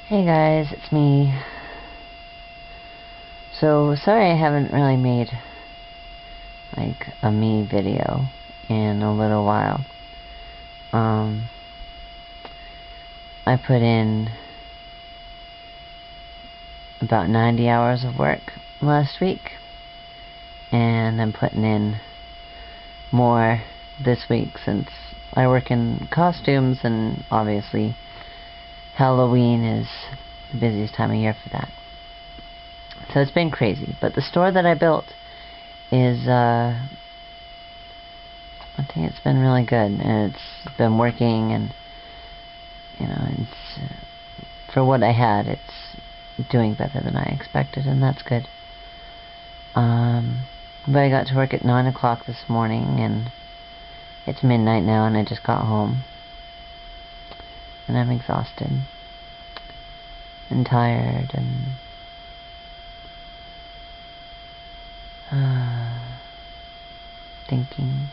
Hey guys, it's me. So, sorry I haven't really made, like, a me video in a little while. I put in about 90 hours of work last week, and I'm putting in more this week since I work in costumes, and obviously Halloween is the busiest time of year for that. So it's been crazy. But the store that I built is, I think it's been really good. And it's been working, and, you know, it's, for what I had, it's doing better than I expected, and that's good. But I got to work at 9 o'clock this morning, and it's midnight now, and I just got home. And I'm exhausted. And tired, and thinking.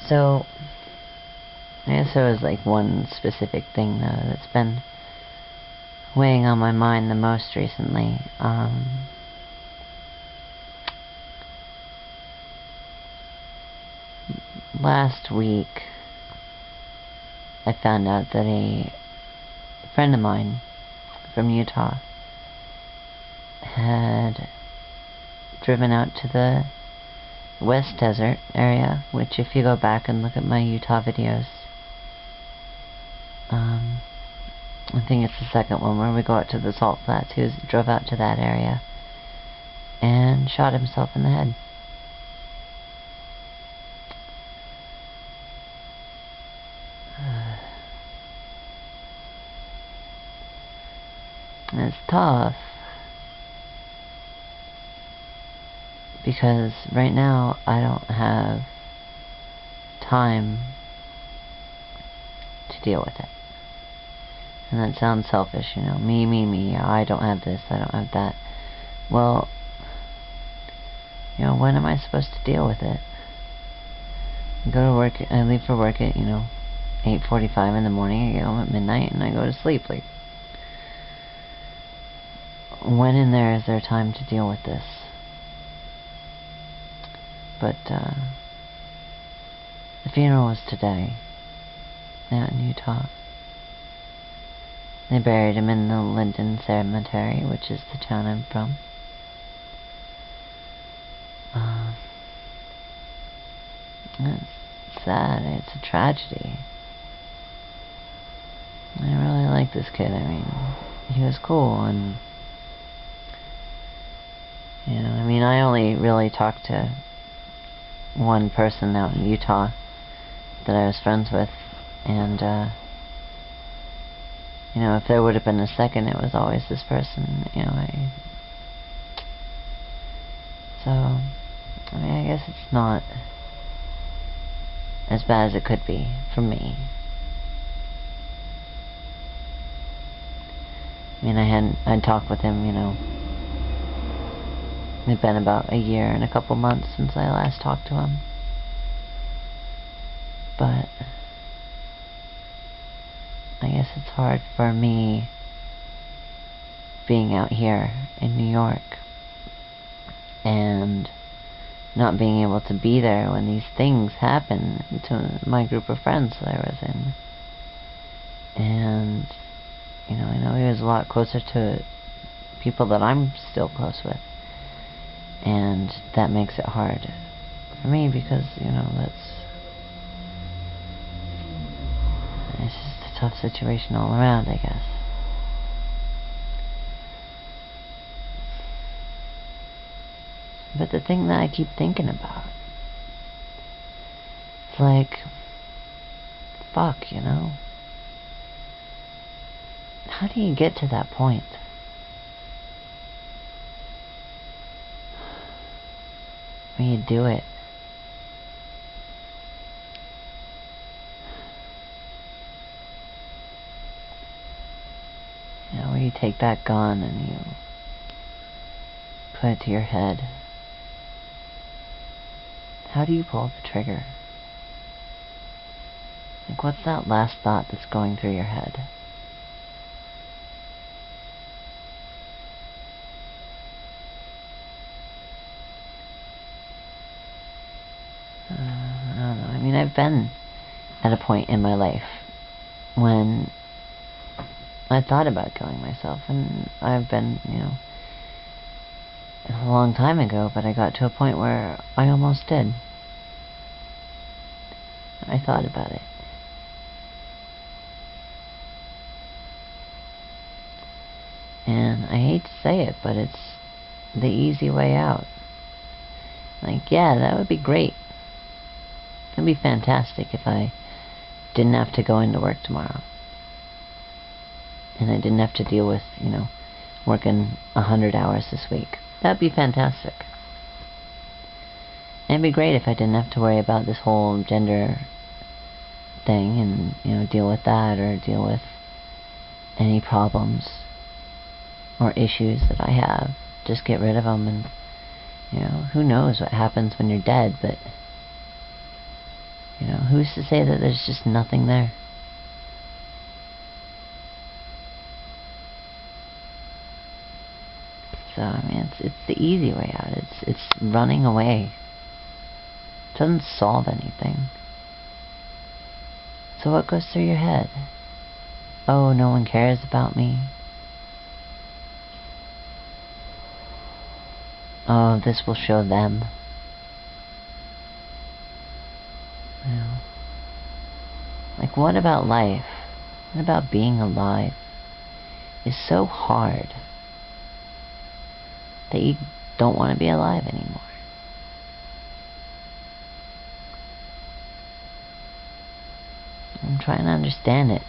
So, I guess there was like one specific thing though that's been weighing on my mind the most recently. Last week I found out that a friend of mine from Utah had driven out to the West Desert area, which if you go back and look at my Utah videos, I think it's the second one where we go out to the Salt Flats. He drove out to that area and shot himself in the head. And it's tough because right now I don't have time to deal with it. And that sounds selfish, you know, me, I don't have this, I don't have that. Well, you know, when am I supposed to deal with it? I go to work, I leave for work at, 8:45 in the morning, I get home at midnight, and I go to sleep. Like, when in there is there time to deal with this? But, the funeral was today, out in Utah. They buried him in the Linden Cemetery, which is the town I'm from. It's sad. It's a tragedy. I really like this kid. I mean, he was cool, and, I only really talked to one person out in Utah that I was friends with, and, if there would have been a second, it was always this person, I guess it's not as bad as it could be for me. I'd talked with him, it'd been about a year and a couple months since I last talked to him. But I guess it's hard for me being out here in New York and not being able to be there when these things happen to my group of friends that I was in. And, I know he was a lot closer to people that I'm still close with. And that makes it hard for me because, it's just a tough situation all around, I guess. But the thing that I keep thinking about, it's like, fuck, how do you get to that point? When you do it. Where you take that gun and you put it to your head. How do you pull the trigger? Like, what's that last thought that's going through your head? I don't know. I mean, I've been at a point in my life when I thought about killing myself, and I've been, a long time ago, but I got to a point where I almost did. I thought about it. And I hate to say it, but it's the easy way out. Like, yeah, that would be great. It'd be fantastic if I didn't have to go into work tomorrow. And I didn't have to deal with, working 100 hours this week. That'd be fantastic. And it'd be great if I didn't have to worry about this whole gender thing and, deal with that or deal with any problems or issues that I have. Just get rid of them, and, who knows what happens when you're dead, but, who's to say that there's just nothing there? So, I mean, it's the easy way out. It's running away. It doesn't solve anything. So what goes through your head? Oh, no one cares about me. Oh, this will show them. Like, what about life? What about being alive is so hard that you don't want to be alive anymore? I'm trying to understand it.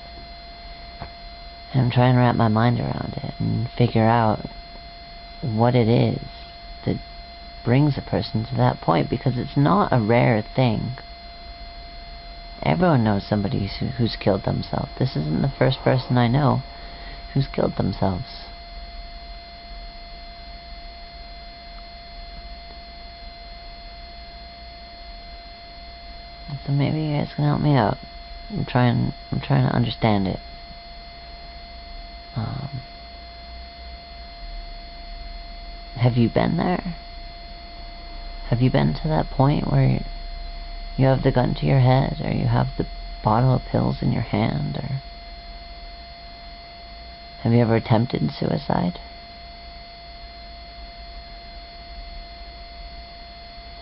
And I'm trying to wrap my mind around it and figure out what it is that brings a person to that point, because it's not a rare thing. Everyone knows somebody who's killed themselves. This isn't the first person I know who's killed themselves. So maybe you guys can help me out. I'm trying to understand it. Have you been there? Have you been to that point where you have the gun to your head, or you have the bottle of pills in your hand, or have you ever attempted suicide?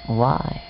Why?